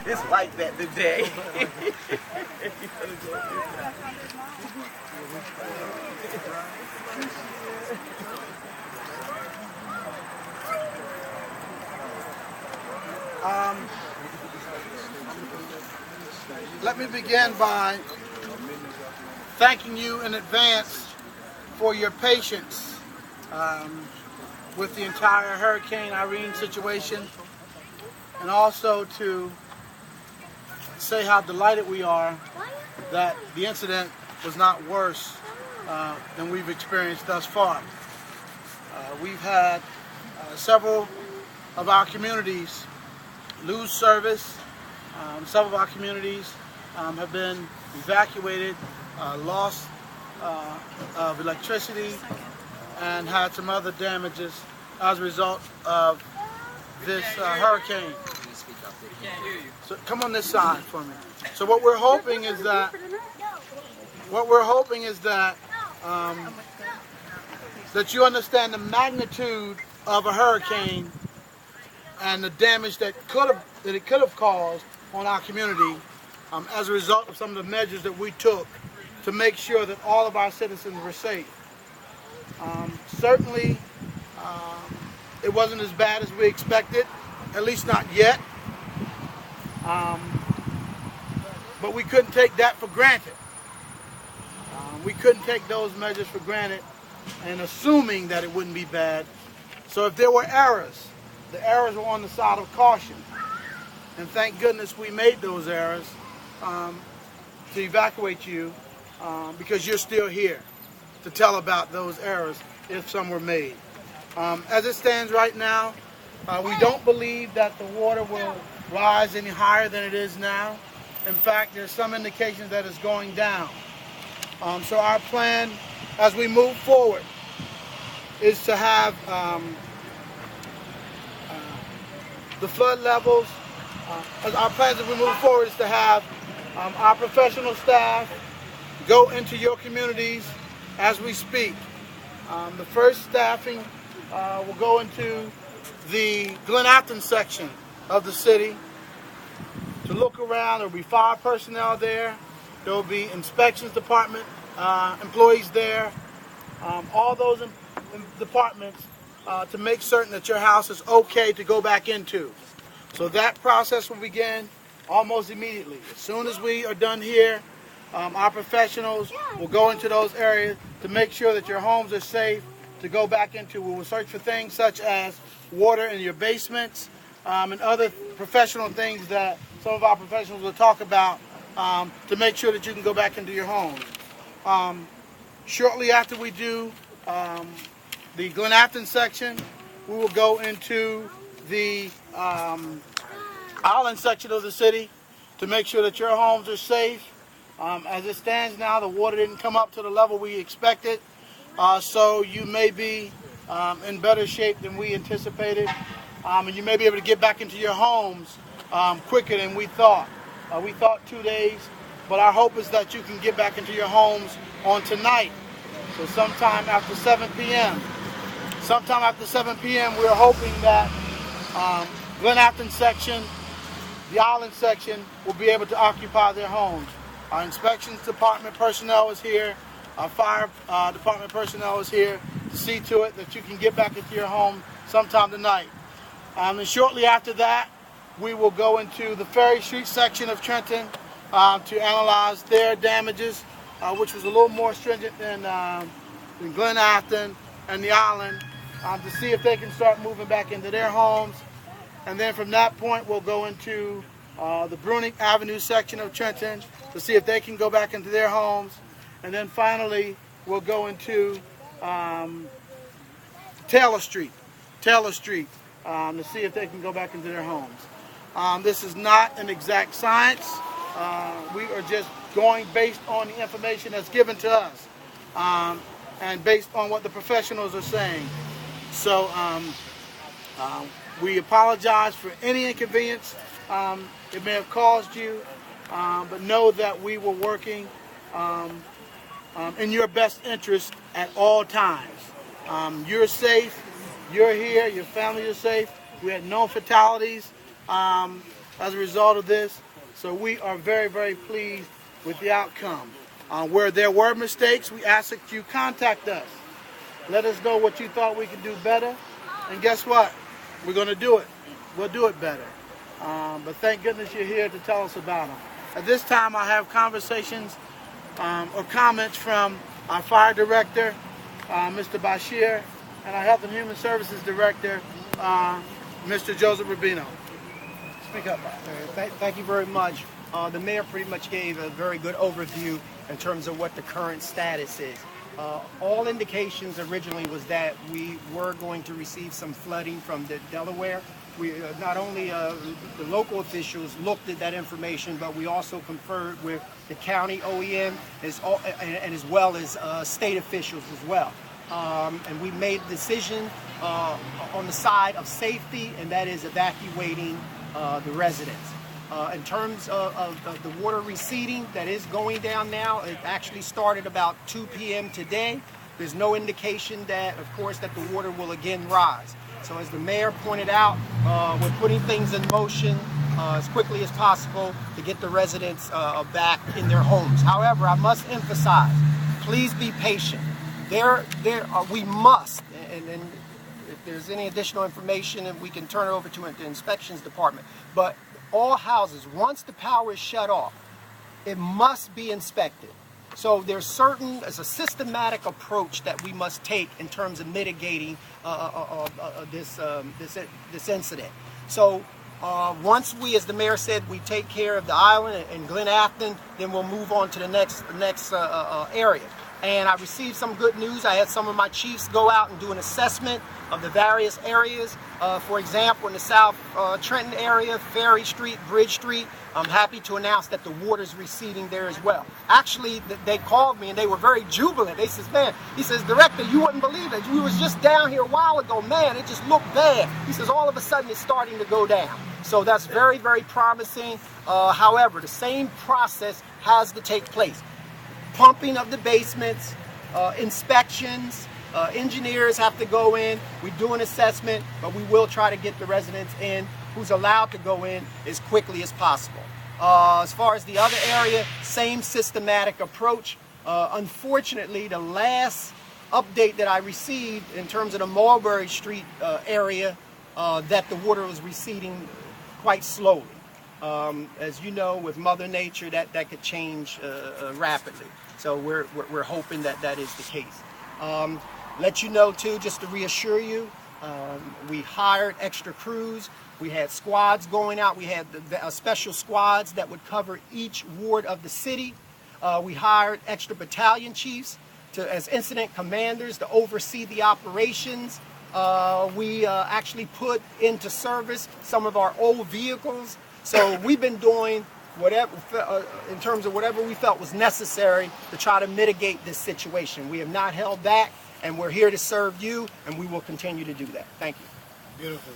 It's like that today. Let me begin by thanking you in advance for your patience with the entire Hurricane Irene situation, and also to say how delighted we are that the incident was not worse than we've experienced thus far. We've had several of our communities lose service. Some of our communities have been evacuated, loss of electricity, and had some other damages as a result of this hurricane. So come on this side for me. So what we're hoping is that that you understand the magnitude of a hurricane and the damage that it could have caused on our community as a result of some of the measures that we took to make sure that all of our citizens were safe. Certainly, it wasn't as bad as we expected, at least not yet. But we couldn't take that for granted. We couldn't take those measures for granted and assuming that it wouldn't be bad. So if there were errors, the errors were on the side of caution. And thank goodness we made those errors to evacuate you because you're still here to tell about those errors if some were made. As it stands right now, we don't believe that the water will rise any higher than it is now. In fact, there's some indications that it's going down. So our plan as we move forward is to have the flood levels. Our plans as we move forward is to have our professional staff go into your communities as we speak. The first staffing will go into the Glen Afton section of the city to look around. There will be fire personnel there. There will be inspections department employees there. All those departments to make certain that your house is okay to go back into. So that process will begin almost immediately. As soon as we are done here, our professionals will go into those areas to make sure that your homes are safe to go back into. We will search for things such as water in your basements and other professional things that some of our professionals will talk about to make sure that you can go back into your home. Shortly after we do the Glen Afton section, we will go into the island section of the city to make sure that your homes are safe. As it stands now, the water didn't come up to the level we expected, so you may be in better shape than we anticipated, and you may be able to get back into your homes quicker than we thought. We thought 2 days, but our hope is that you can get back into your homes on tonight. So sometime after 7 p.m. Sometime after 7 p.m. we're hoping that Glen Afton section, the island section, will be able to occupy their homes. Our inspections department personnel is here. Our fire department personnel is here to see to it that you can get back into your home sometime tonight. And shortly after that, we will go into the Ferry Street section of Trenton to analyze their damages, which was a little more stringent than Glen Afton and the island, to see if they can start moving back into their homes. And then from that point, we'll go into the Bruning Avenue section of Trenton to see if they can go back into their homes. And then finally, we'll go into Taylor Street to see if they can go back into their homes. This is not an exact science. We are just going based on the information that's given to us and based on what the professionals are saying. So we apologize for any inconvenience it may have caused you, but know that we were working in your best interest at all times. You're safe, you're here, your family is safe. We had no fatalities. as a result of this. So we are very, very pleased with the outcome. Where there were mistakes, we ask that you contact us. Let us know what you thought we could do better. And guess what? We're going to do it. We'll do it better. But thank goodness you're here to tell us about them. At this time, I have conversations or comments from our fire director, Mr. Bashir, and our Health and Human Services Director, Mr. Joseph Rubino. Speak up, Bob. Thank you very much. The mayor pretty much gave a very good overview in terms of what the current status is. All indications originally was that we were going to receive some flooding from the Delaware. We not only the local officials looked at that information, but we also conferred with the county OEM and as well as state officials as well. And we made a decision on the side of safety, and that is evacuating the residents. In terms of the water receding that is going down now, it actually started about 2 p.m. today. There's no indication that, of course, that the water will again rise. So as the mayor pointed out, we're putting things in motion as quickly as possible to get the residents back in their homes. However, I must emphasize, please be patient. We must, and if there's any additional information, we can turn it over to the inspections department. But all houses, once the power is shut off, it must be inspected. So there's a systematic approach that we must take in terms of mitigating this incident. So once we, as the mayor said, we take care of the island and Glen Afton, then we'll move on to the next area. And I received some good news. I had some of my chiefs go out and do an assessment of the various areas. For example, in the South Trenton area, Ferry Street, Bridge Street, I'm happy to announce that the water's receding there as well. Actually, they called me and they were very jubilant. They says, man, he says, Director, you wouldn't believe it. We was just down here a while ago. Man, it just looked bad. He says, all of a sudden it's starting to go down. So that's very, very promising. However, the same process has to take place. Pumping of the basements, inspections, engineers have to go in. We do an assessment, but we will try to get the residents in who's allowed to go in as quickly as possible. As far as the other area, same systematic approach. Unfortunately, the last update that I received in terms of the Mulberry Street area, that the water was receding quite slowly. As you know, with Mother Nature, that could change rapidly. So we're hoping that is the case. Let you know too, just to reassure you, we hired extra crews. We had squads going out. We had special squads that would cover each ward of the city. We hired extra battalion chiefs as incident commanders to oversee the operations. We actually put into service some of our old vehicles. So we've been doing whatever, in terms of whatever we felt was necessary to try to mitigate this situation. We have not held back, and we're here to serve you, and we will continue to do that. Thank you. Beautiful.